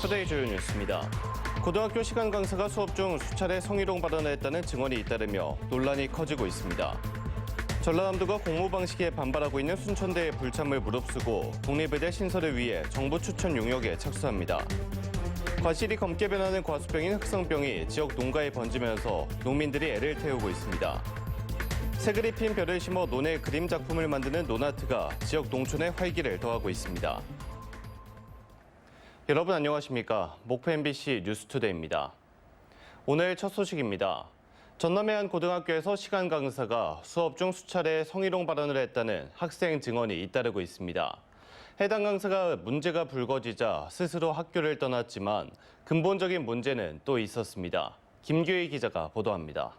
투데이 주요 뉴스입니다. 고등학교 시간 강사가 수업 중 수차례 성희롱 발언을 했다는 증언이 잇따르며 논란이 커지고 있습니다. 전라남도가 공모 방식에 반발하고 있는 순천대의 불참을 무릅쓰고 국립의대 신설을 위해 정부 추천 용역에 착수합니다. 과실이 검게 변하는 과수병인 흑성병이 지역 농가에 번지면서 농민들이 애를 태우고 있습니다. 새글이 핀 벼를 심어 논의 그림 작품을 만드는 논아트가 지역 농촌의 활기를 더하고 있습니다. 여러분 안녕하십니까? 목포 MBC 뉴스투데이입니다. 오늘 첫 소식입니다. 전남의 한 고등학교에서 시간 강사가 수업 중 수차례 성희롱 발언을 했다는 학생 증언이 잇따르고 있습니다. 해당 강사가 문제가 불거지자 스스로 학교를 떠났지만 근본적인 문제는 또 있었습니다. 김규희 기자가 보도합니다.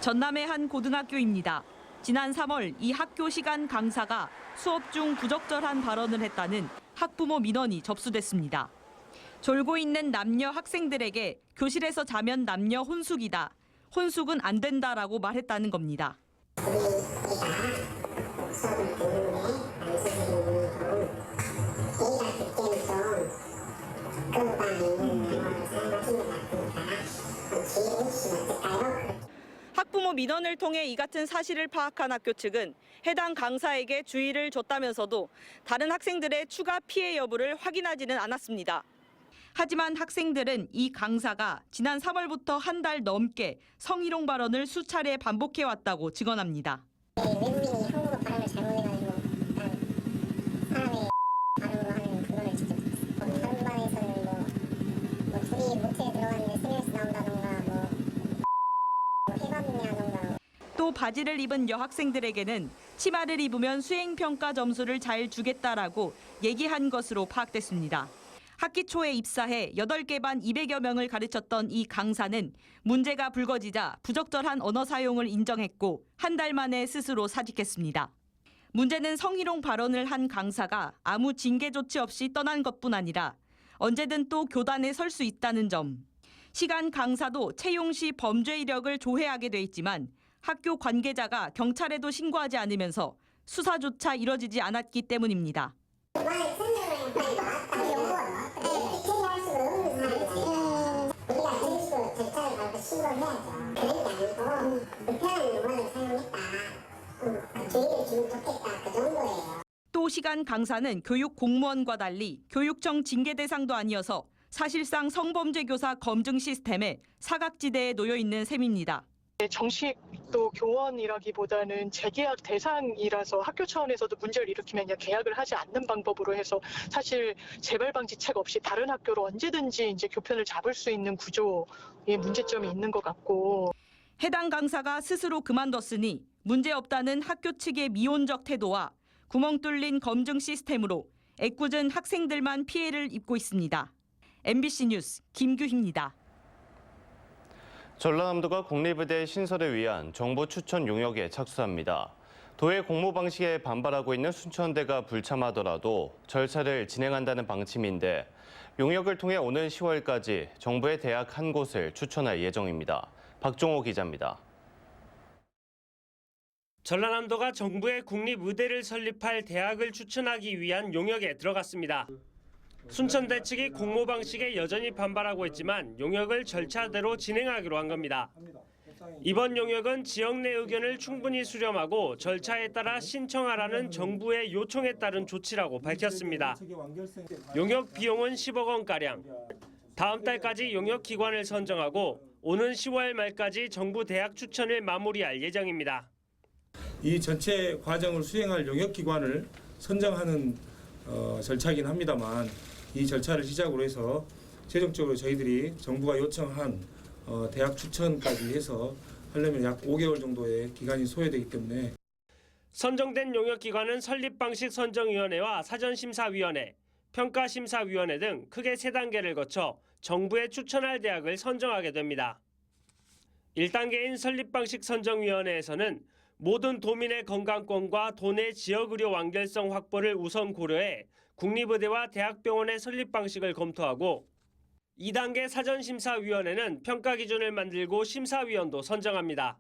전남의 한 고등학교입니다. 지난 3월 이 학교 시간 강사가 수업 중 부적절한 발언을 했다는 학부모 민원이 접수됐습니다. 졸고 있는 남녀 학생들에게 교실에서 자면 남녀 혼숙이다. 혼숙은 안 된다라고 말했다는 겁니다. 학부모 민원을 통해 이 같은 사실을 파악한 학교 측은 해당 강사에게 주의를 줬다면서도 다른 학생들의 추가 피해 여부를 확인하지는 않았습니다. 하지만 학생들은 이 강사가 지난 3월부터 한 달 넘게 성희롱 발언을 수차례 반복해왔다고 증언합니다. 외국인이 한국어 발음을 잘못해가지고 사람의 발음으로 하는 그거를 직접 다른 반에서는 뭐 둘이 모텔에 들어갔는데 세 명씩 나온다던가 해봤냐던가. 또 바지를 입은 여학생들에게는 치마를 입으면 수행평가 점수를 잘 주겠다라고 얘기한 것으로 파악됐습니다. 학기 초에 입사해 8개 반 200여 명을 가르쳤던 이 강사는 문제가 불거지자 부적절한 언어 사용을 인정했고 한 달 만에 스스로 사직했습니다. 문제는 성희롱 발언을 한 강사가 아무 징계 조치 없이 떠난 것뿐 아니라 언제든 또 교단에 설 수 있다는 점. 시간 강사도 채용 시 범죄 이력을 조회하게 돼 있지만 학교 관계자가 경찰에도 신고하지 않으면서 수사조차 이뤄지지 않았기 때문입니다. 또 시간 강사는 교육 공무원과 달리 교육청 징계 대상도 아니어서 사실상 성범죄 교사 검증 시스템에 사각지대에 놓여 있는 셈입니다. 정식 또 교원이라기보다는 재계약 대상이라서 학교 차원에서도 문제를 일으키면 그냥 계약을 하지 않는 방법으로 해서 사실 재발 방지책 없이 다른 학교로 언제든지 이제 교편을 잡을 수 있는 구조에 문제점이 있는 것 같고. 해당 강사가 스스로 그만뒀으니 문제 없다는 학교 측의 미온적 태도와 구멍 뚫린 검증 시스템으로 애꿎은 학생들만 피해를 입고 있습니다. MBC 뉴스 김규희입니다. 전라남도가 국립의대 신설을 위한 정부 추천 용역에 착수합니다. 도의 공모 방식에 반발하고 있는 순천대가 불참하더라도 절차를 진행한다는 방침인데 용역을 통해 오는 10월까지 정부의 대학 한 곳을 추천할 예정입니다. 박종호 기자입니다. 전라남도가 정부의 국립의대를 설립할 대학을 추천하기 위한 용역에 들어갔습니다. 순천대 측이 공모 방식에 여전히 반발하고 있지만 용역을 절차대로 진행하기로 한 겁니다. 이번 용역은 지역 내 의견을 충분히 수렴하고 절차에 따라 신청하라는 정부의 요청에 따른 조치라고 밝혔습니다. 용역 비용은 10억 원가량. 다음 달까지 용역 기관을 선정하고 오는 10월 말까지 정부 대학 추천을 마무리할 예정입니다. 이 전체 과정을 수행할 용역 기관을 선정하는 절차이긴 합니다만 이 절차를 시작으로 해서 최종적으로 저희들이 정부가 요청한 대학 추천까지 해서 하려면 약 5개월 정도의 기간이 소요되기 때문에 선정된 용역기관은 설립방식 선정위원회와 사전심사위원회, 평가심사위원회 등 크게 3단계를 거쳐 정부에 추천할 대학을 선정하게 됩니다. 1단계인 설립방식 선정위원회에서는 모든 도민의 건강권과 도내 지역의료 완결성 확보를 우선 고려해 국립의대와 대학병원의 설립 방식을 검토하고 2단계 사전심사위원회는 평가 기준을 만들고 심사위원도 선정합니다.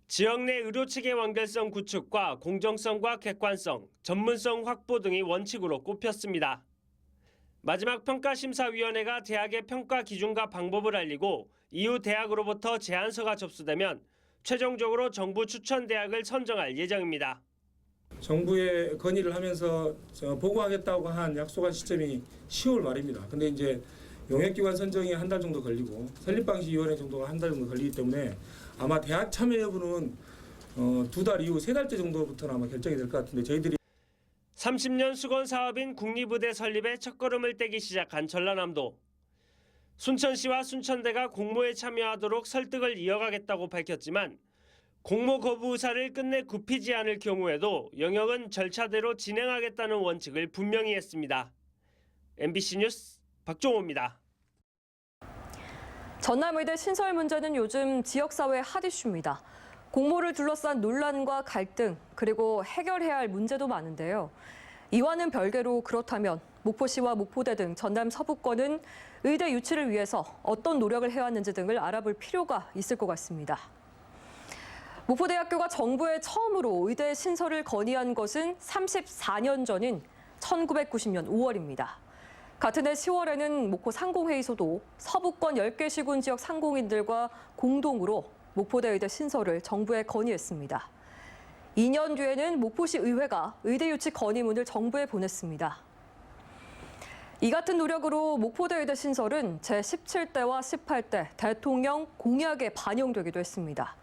지역 내 의료 체계 완결성 구축과 공정성과 객관성, 전문성 확보 등이 원칙으로 꼽혔습니다. 마지막 평가심사위원회가 대학의 평가 기준과 방법을 알리고 이후 대학으로부터 제안서가 접수되면 최종적으로 정부 추천 대학을 선정할 예정입니다. 정부에 건의를 하면서 보고하겠다고 한 약속한 시점이 10월 말입니다. 근데 이제 용역기관 선정이 한 달 정도 걸리고 설립방식위원회 정도가 한 달 정도 걸리기 때문에 아마 대학 참여 여부는 2달 이후 3달째 정도부터는 아마 결정이 될 것 같은데 저희들이 30년 수건 사업인 국립의대 설립에 첫걸음을 떼기 시작한 전라남도. 순천시와 순천대가 공모에 참여하도록 설득을 이어가겠다고 밝혔지만 공모 거부 의사를 끝내 굽히지 않을 경우에도 영역은 절차대로 진행하겠다는 원칙을 분명히 했습니다. MBC 뉴스 박종호입니다. 전남의대 신설 문제는 요즘 지역사회 핫 이슈입니다. 공모를 둘러싼 논란과 갈등, 그리고 해결해야 할 문제도 많은데요. 이와는 별개로 그렇다면 목포시와 목포대 등 전남 서부권은 의대 유치를 위해서 어떤 노력을 해왔는지 등을 알아볼 필요가 있을 것 같습니다. 목포대학교가 정부에 처음으로 의대 신설을 건의한 것은 34년 전인 1990년 5월입니다. 같은 해 10월에는 목포 상공회의소도 서부권 10개 시군 지역 상공인들과 공동으로 목포대 의대 신설을 정부에 건의했습니다. 2년 뒤에는 목포시 의회가 의대 유치 건의문을 정부에 보냈습니다. 이 같은 노력으로 목포대 의대 신설은 제17대와 18대 대통령 공약에 반영되기도 했습니다.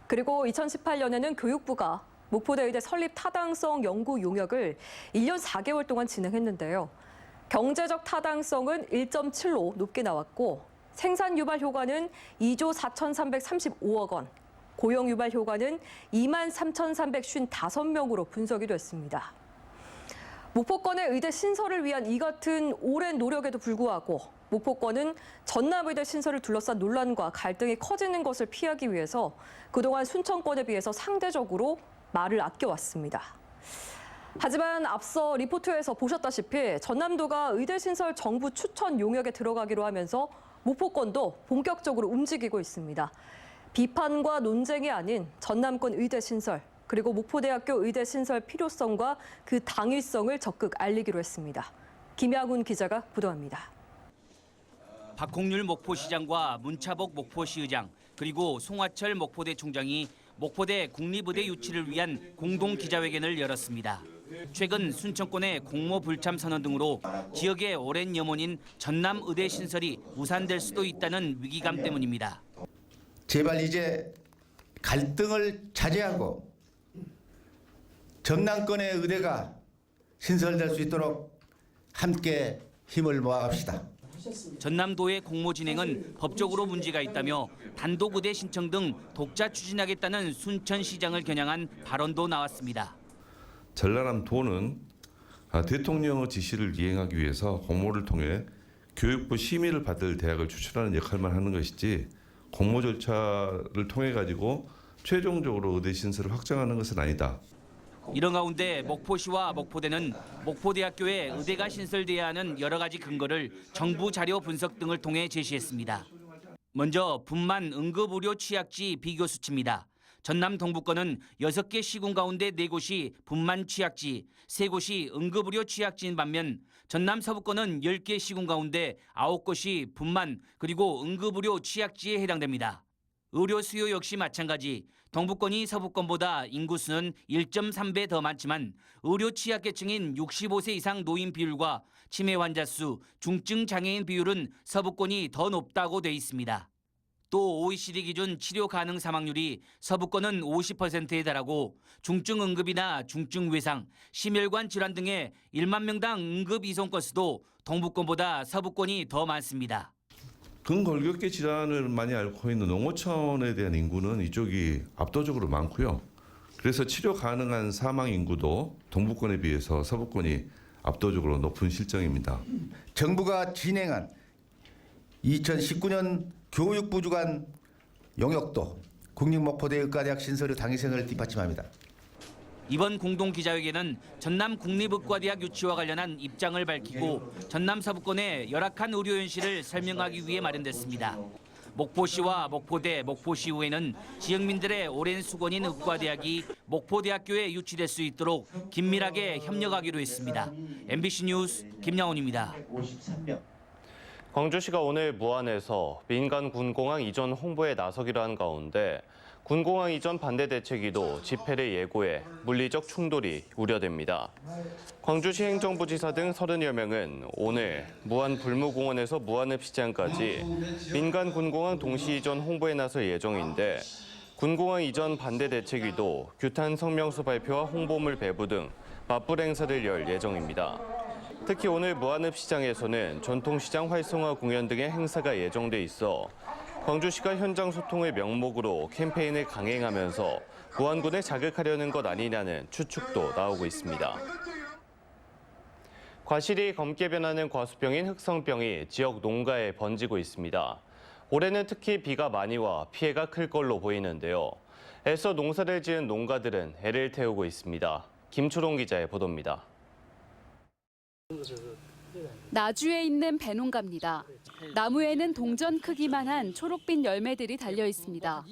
그리고 2018년에는 교육부가 목포대 의대 설립 타당성 연구 용역을 1년 4개월 동안 진행했는데요. 경제적 타당성은 1.7로 높게 나왔고 생산 유발 효과는 2조 4,335억 원, 고용 유발 효과는 23,355명으로 분석이 됐습니다. 목포권의 의대 신설을 위한 이 같은 오랜 노력에도 불구하고 목포권은 전남의대 신설을 둘러싼 논란과 갈등이 커지는 것을 피하기 위해서 그동안 순천권에 비해서 상대적으로 말을 아껴왔습니다. 하지만 앞서 리포트에서 보셨다시피 전남도가 의대 신설 정부 추천 용역에 들어가기로 하면서 목포권도 본격적으로 움직이고 있습니다. 비판과 논쟁이 아닌 전남권 의대 신설, 그리고 목포대학교 의대 신설 필요성과 그 당위성을 적극 알리기로 했습니다. 김양훈 기자가 보도합니다. 박홍률 목포시장과 문차복 목포시의장 그리고 송화철 목포대 총장이 목포대 국립의대 유치를 위한 공동 기자회견을 열었습니다. 최근 순천권의 공모 불참 선언 등으로 지역의 오랜 염원인 전남 의대 신설이 무산될 수도 있다는 위기감 때문입니다. 제발 이제 갈등을 자제하고 전남권의 의대가 신설될 수 있도록 함께 힘을 모아갑시다. 전남도의 공모 진행은 법적으로 문제가 있다며 단독 의대 신청 등 독자 추진하겠다는 순천시장을 겨냥한 발언도 나왔습니다. 전라남도는 대통령의 지시를 이행하기 위해서 공모를 통해 교육부 심의를 받을 대학을 추천하는 역할만 하는 것이지 공모 절차를 통해 가지고 최종적으로 의대 신설을 확정하는 것은 아니다. 이런 가운데 목포시와 목포대는 목포대학교에 의대가 신설돼야 하는 여러 가지 근거를 정부 자료 분석 등을 통해 제시했습니다. 먼저 분만 응급의료 취약지 비교 수치입니다. 전남 동부권은 6개 시군 가운데 4곳이 분만 취약지, 3곳이 응급의료 취약지인 반면 전남 서부권은 10개 시군 가운데 9곳이 분만 그리고 응급의료 취약지에 해당됩니다. 의료 수요 역시 마찬가지. 동부권이 서부권보다 인구수는 1.3배 더 많지만 의료 취약계층인 65세 이상 노인 비율과 치매 환자 수, 중증 장애인 비율은 서부권이 더 높다고 돼 있습니다. 또 OECD 기준 치료 가능 사망률이 서부권은 50%에 달하고 중증 응급이나 중증 외상, 심혈관 질환 등의 1만 명당 응급 이송 건수도 동부권보다 서부권이 더 많습니다. 근골격계 질환을 많이 앓고 있는 농어촌에 대한 인구는 이쪽이 압도적으로 많고요. 그래서 치료 가능한 사망 인구도 동부권에 비해서 서부권이 압도적으로 높은 실정입니다. 정부가 진행한 2019년 교육부 주관 용역도 국립목포대 의과대학 신설의 당위성을 뒷받침합니다. 이번 공동 기자회견은 전남 국립의과대학 유치와 관련한 입장을 밝히고 전남 서부권의 열악한 의료 현실을 설명하기 위해 마련됐습니다. 목포시와 목포대, 목포시의회는 지역민들의 오랜 수건인 의과대학이 목포대학교에 유치될 수 있도록 긴밀하게 협력하기로 했습니다. MBC 뉴스 김양훈입니다. 광주시가 오늘 무안에서 민간 군공항 이전 홍보에 나서기로 한 가운데 군공항 이전 반대 대책위도 집회를 예고해 물리적 충돌이 우려됩니다. 광주시 행정부지사 등 30여 명은 오늘 무안 불무공원에서 무안읍시장까지 민간 군공항 동시 이전 홍보에 나설 예정인데 군공항 이전 반대 대책위도 규탄 성명서 발표와 홍보물 배부 등 맞불 행사를 열 예정입니다. 특히 오늘 무안읍시장에서는 전통시장 활성화 공연 등의 행사가 예정돼 있어 광주시가 현장 소통의 명목으로 캠페인을 강행하면서 무안군을 자극하려는 것 아니냐는 추측도 나오고 있습니다. 과실이 검게 변하는 과수병인 흑성병이 지역 농가에 번지고 있습니다. 올해는 특히 비가 많이 와 피해가 클 걸로 보이는데요. 애써 농사를 지은 농가들은 애를 태우고 있습니다. 김초롱 기자의 보도입니다. 나주에 있는 배농가입니다. 나무에는 동전 크기만 한 초록빛 열매들이 달려 있습니다.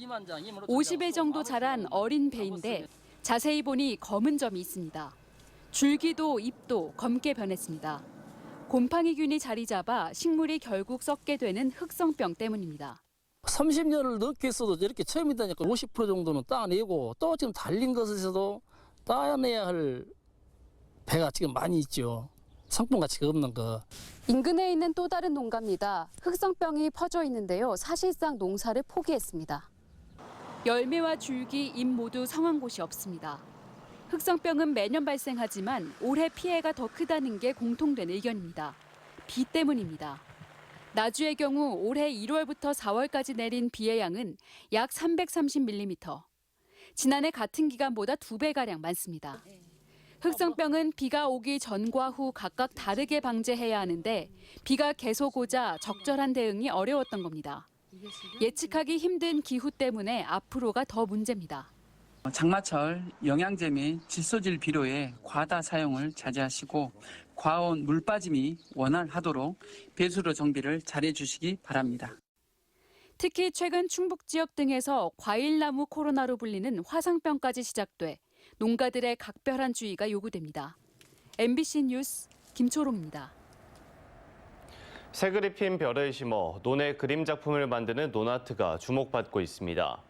50일 정도 자란 어린 배인데 자세히 보니 검은 점이 있습니다. 줄기도 잎도 검게 변했습니다. 곰팡이균이 자리 잡아 식물이 결국 썩게 되는 흑성병 때문입니다. 30년을 넘게 했어도 이렇게 처음이다니까 50% 정도는 따내고 또 지금 달린 것에서도 따내야 할 배가 지금 많이 있죠. 상품 가치가 없는 거. 인근에 있는 또 다른 농가입니다. 흑성병이 퍼져 있는데요. 사실상 농사를 포기했습니다. 열매와 줄기, 잎 모두 성한 곳이 없습니다. 흑성병은 매년 발생하지만 올해 피해가 더 크다는 게 공통된 의견입니다. 비 때문입니다. 나주의 경우 올해 1월부터 4월까지 내린 비의 양은 약 330mm. 지난해 같은 기간보다 2배가량 많습니다. 흑성병은 비가 오기 전과 후 각각 다르게 방제해야 하는데 비가 계속 오자 적절한 대응이 어려웠던 겁니다. 예측하기 힘든 기후 때문에 앞으로가 더 문제입니다. 장마철 영양제 및 질소질 비료의 과다 사용을 자제하시고 과온 물 빠짐이 원활하도록 배수로 정비를 잘해 주시기 바랍니다. 특히 최근 충북 지역 등에서 과일나무 코로나로 불리는 화상병까지 시작돼 농가들의 각별한 주의가 요구됩니다. MBC 뉴스 김초롱입니다. 색을 입힌 별을 심어 논의 그림 작품을 만드는 논아트가 주목받고 있습니다.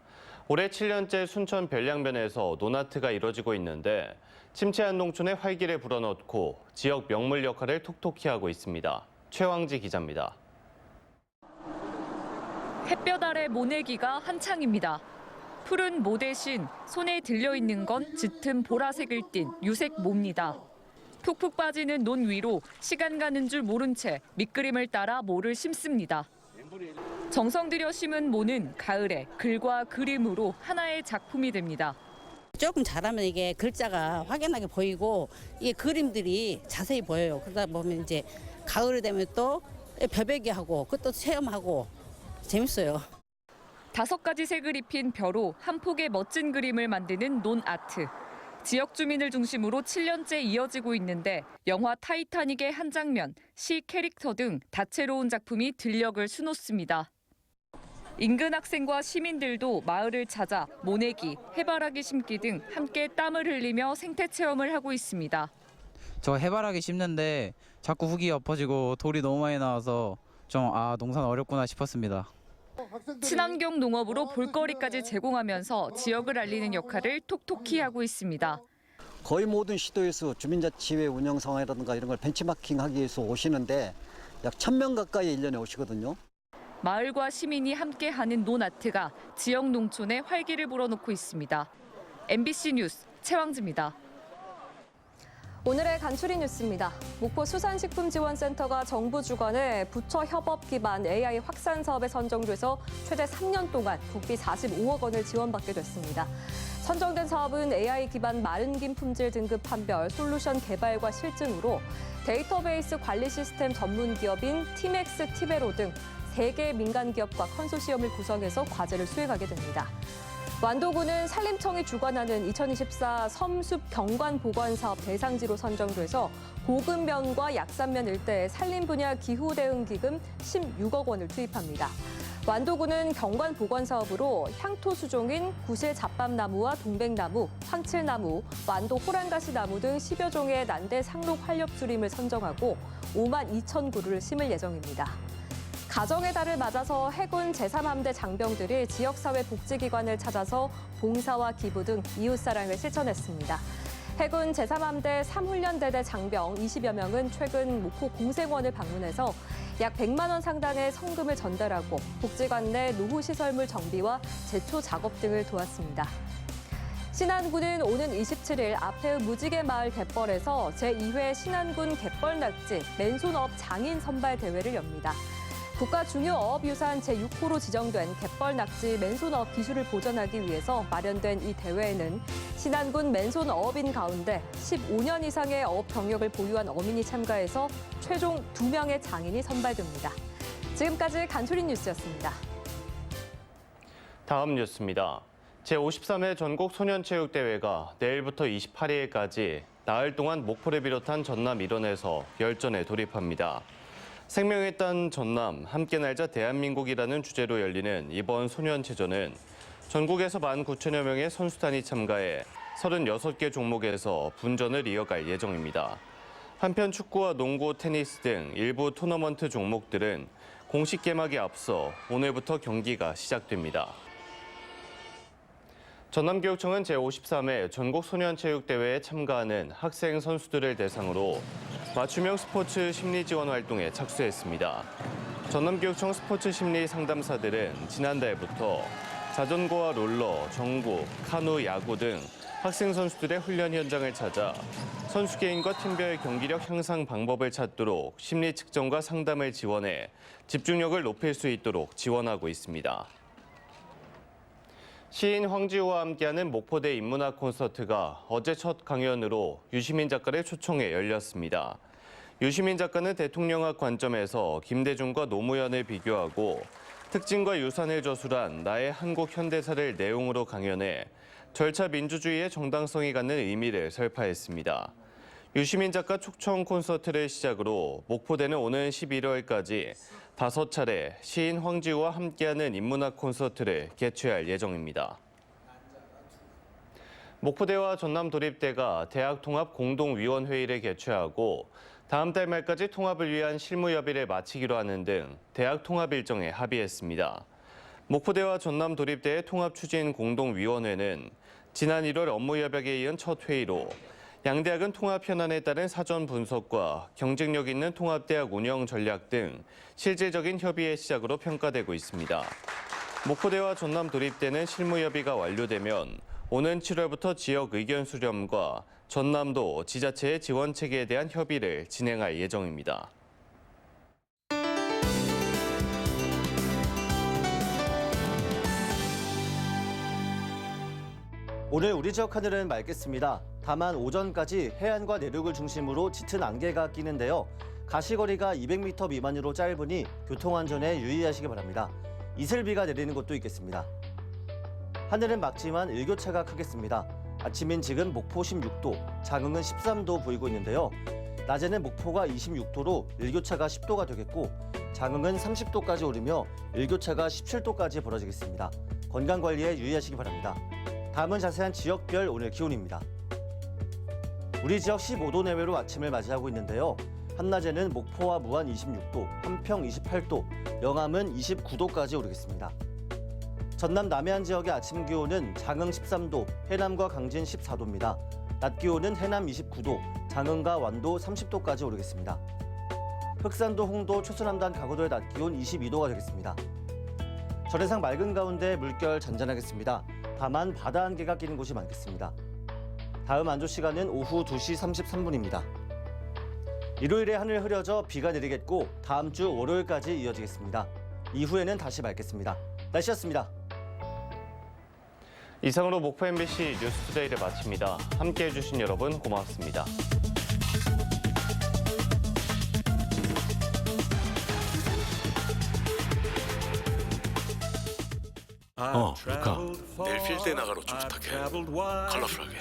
올해 7년째 순천 별량면에서 논아트가 이뤄지고 있는데 침체한 농촌에 활기를 불어넣고 지역 명물 역할을 톡톡히 하고 있습니다. 최왕지 기자입니다. 햇볕 아래 모내기가 한창입니다. 푸른 모 대신 손에 들려있는 건 짙은 보라색을 띤 유색 모입니다. 푹푹 빠지는 논 위로 시간 가는 줄 모른 채 밑그림을 따라 모를 심습니다. 정성 들여 심은 모는 가을에 글과 그림으로 하나의 작품이 됩니다. 조금 잘하면 이게 글자가 확연하게 보이고 이게 그림들이 자세히 보여요. 그러다 보면 이제 가을이 되면 또 벼베기하고 그것도 체험하고 재밌어요. 5가지 색을 입힌 벼로 한 폭의 멋진 그림을 만드는 논아트. 지역 주민을 중심으로 7년째 이어지고 있는데 영화 타이타닉의 한 장면, 시 캐릭터 등 다채로운 작품이 들녘을 수놓습니다. 인근 학생과 시민들도 마을을 찾아 모내기, 해바라기 심기 등 함께 땀을 흘리며 생태 체험을 하고 있습니다. 저 해바라기 심는데 자꾸 흙이 엎어지고 돌이 너무 많이 나와서 좀 농사는 어렵구나 싶었습니다. 친환경 농업으로 볼거리까지 제공하면서 지역을 알리는 역할을 톡톡히 하고 있습니다. 거의 모든 시도에서 주민자치회 운영 상황이라든가 이런 걸 벤치마킹하기 위해서 오시는데 약 1000명 가까이 1년에 오시거든요. 마을과 시민이 함께하는 논아트가 지역 농촌에 활기를 불어넣고 있습니다. MBC 뉴스 최왕지입니다. 오늘의 간추리 뉴스입니다. 목포 수산식품지원센터가 정부 주관의 부처 협업 기반 AI 확산 사업에 선정돼서 최대 3년 동안 국비 45억 원을 지원받게 됐습니다. 선정된 사업은 AI 기반 마른 김 품질 등급 판별, 솔루션 개발과 실증으로 데이터베이스 관리 시스템 전문 기업인 티맥스 티베로 등 3개 민간 기업과 컨소시엄을 구성해서 과제를 수행하게 됩니다. 완도군은 산림청이 주관하는 2024 섬숲 경관 보관 사업 대상지로 선정돼서 고급면과 약산면 일대에 산림 분야 기후 대응 기금 16억 원을 투입합니다. 완도군은 경관 보건 사업으로 향토 수종인 구실 잡밤나무와 동백나무, 황칠나무, 완도 호랑가시나무 등 10여 종의 난대 상록 활렵수림을 선정하고 5만 2천 그루를 심을 예정입니다. 가정의 달을 맞아서 해군 제3함대 장병들이 지역사회 복지기관을 찾아서 봉사와 기부 등 이웃사랑을 실천했습니다. 해군 제3함대 3훈련대대 장병 20여 명은 최근 목포 공생원을 방문해서 약 100만 원 상당의 성금을 전달하고 복지관 내 노후시설물 정비와 제초 작업 등을 도왔습니다. 신안군은 오는 27일 앞해의 무지개 마을 갯벌에서 제2회 신안군 갯벌낙지 맨손업 장인 선발 대회를 엽니다. 국가 중요어업유산 제6호로 지정된 갯벌낙지 맨손어업 기술을 보존하기 위해서 마련된 이 대회에는 신안군 맨손어업인 가운데 15년 이상의 어업 경력을 보유한 어민이 참가해서 최종 2명의 장인이 선발됩니다. 지금까지 간추린 뉴스였습니다. 다음 뉴스입니다. 제53회 전국 소년체육대회가 내일부터 28일까지 나흘 동안 목포를 비롯한 전남 일원에서 열전에 돌입합니다. 생명의 딴 전남, 함께 날자 대한민국이라는 주제로 열리는 이번 소년체전은 전국에서 19,000여 명의 선수단이 참가해 36개 종목에서 분전을 이어갈 예정입니다. 한편 축구와 농구, 테니스 등 일부 토너먼트 종목들은 공식 개막에 앞서 오늘부터 경기가 시작됩니다. 전남교육청은 제53회 전국소년체육대회에 참가하는 학생 선수들을 대상으로 맞춤형 스포츠 심리 지원 활동에 착수했습니다. 전남교육청 스포츠 심리 상담사들은 지난달부터 자전거와 롤러, 정구, 카누, 야구 등 학생 선수들의 훈련 현장을 찾아 선수 개인과 팀별 경기력 향상 방법을 찾도록 심리 측정과 상담을 지원해 집중력을 높일 수 있도록 지원하고 있습니다. 시인 황지우와 함께하는 목포대 인문학 콘서트가 어제 첫 강연으로 유시민 작가를 초청해 열렸습니다. 유시민 작가는 대통령학 관점에서 김대중과 노무현을 비교하고 특징과 유산을 저술한 나의 한국 현대사를 내용으로 강연해 절차 민주주의의 정당성이 갖는 의미를 설파했습니다. 유시민 작가 초청 콘서트를 시작으로 목포대는 오는 11월까지 5차례 시인 황지우와 함께하는 인문학 콘서트를 개최할 예정입니다. 목포대와 전남도립대가 대학통합공동위원회의를 개최하고 다음 달 말까지 통합을 위한 실무협의를 마치기로 하는 등 대학 통합 일정에 합의했습니다. 목포대와 전남도립대의 통합추진공동위원회는 지난 1월 업무협약에 이은 첫 회의로 양대학은 통합 현안에 따른 사전 분석과 경쟁력 있는 통합대학 운영 전략 등 실질적인 협의의 시작으로 평가되고 있습니다. 목포대와 전남도립대는 실무협의가 완료되면 오는 7월부터 지역 의견 수렴과 전남도 지자체의 지원 체계에 대한 협의를 진행할 예정입니다. 오늘 우리 지역 하늘은 맑겠습니다. 다만 오전까지 해안과 내륙을 중심으로 짙은 안개가 끼는데요. 가시거리가 200m 미만으로 짧으니 교통안전에 유의하시기 바랍니다. 이슬비가 내리는 곳도 있겠습니다. 하늘은 맑지만 일교차가 크겠습니다. 아침인 지금 목포 16도, 장흥은 13도 보이고 있는데요. 낮에는 목포가 26도로 일교차가 10도가 되겠고 장흥은 30도까지 오르며 일교차가 17도까지 벌어지겠습니다. 건강관리에 유의하시기 바랍니다. 다음은 자세한 지역별 오늘 기온입니다. 우리 지역 15도 내외로 아침을 맞이하고 있는데요. 한낮에는 목포와 무안 26도, 한평 28도, 영암은 29도까지 오르겠습니다. 전남 남해안 지역의 아침 기온은 장흥 13도, 해남과 강진 14도입니다. 낮 기온은 해남 29도, 장흥과 완도 30도까지 오르겠습니다. 흑산도, 홍도, 초수남단, 가구도의 낮 기온 22도가 되겠습니다. 절해상 맑은 가운데 물결 잔잔하겠습니다. 다만 바다 안개가 끼는 곳이 많겠습니다. 다음 안조 시간은 오후 2시 33분입니다. 일요일에 하늘 흐려져 비가 내리겠고 다음 주 월요일까지 이어지겠습니다. 이후에는 다시 맑겠습니다. 날씨였습니다. 이상으로 목포 MBC 뉴스투데이를 마칩니다. 함께해 주신 여러분 고맙습니다. 루카, 내일 필드에 나가러 좀 부탁해. 컬러풀하게.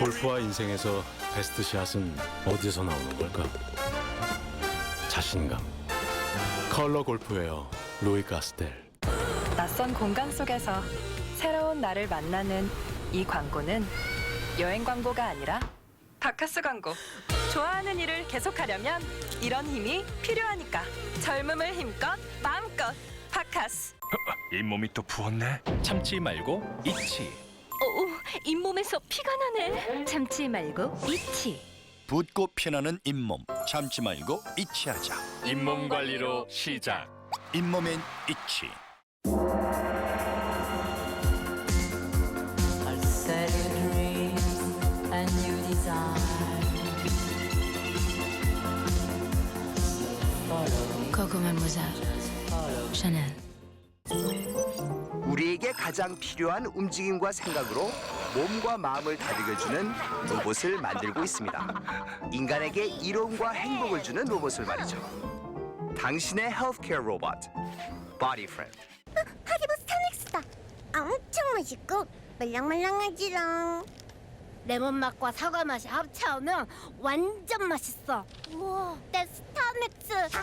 골프와 인생에서 베스트 샷은 어디서 나오는 걸까? 자신감, 컬러 골프웨어 루이 카스텔. 낯선 공간 속에서 새로운 나를 만나는 이 광고는 여행 광고가 아니라 바카스 광고. 좋아하는 일을 계속하려면 이런 힘이 필요하니까 젊음을 힘껏 마음껏 바카스. 잇몸이 또 부었네. 참지 말고 잊지. 잇몸에서 피가 나네. 참지 말고 잊지. 붓고 피나는 잇몸 참지 말고 잊지하자. 잇몸 관리로 시작. 잇몸엔 잊지. 코코 마무자 샤넬. 우리에게 가장 필요한 움직임과 생각으로 몸과 마음을 다독여주는 로봇을 만들고 있습니다. 인간에게 이로움과 행복을 주는 로봇을 말이죠. 당신의 헬스케어 로봇, 보디프렌드. 하리보 스타렉스다. 엄청 맛있고 말랑말랑하지롱. 레몬 맛과 사과 맛이 합쳐오면 완전 맛있어. 우와, 내 스타렉스.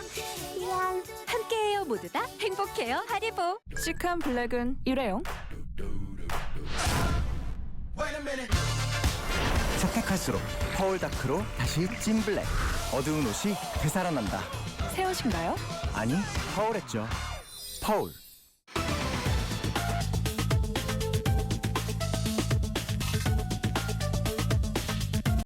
함께해요 모두 다 행복해요 하리보. 시크한 블랙은 일회용. 선택할수록 퍼울 다크로 다시 찐 블랙. 어두운 옷이 되살아난다. 새 옷인가요? 아니, 퍼울했죠. 퍼울.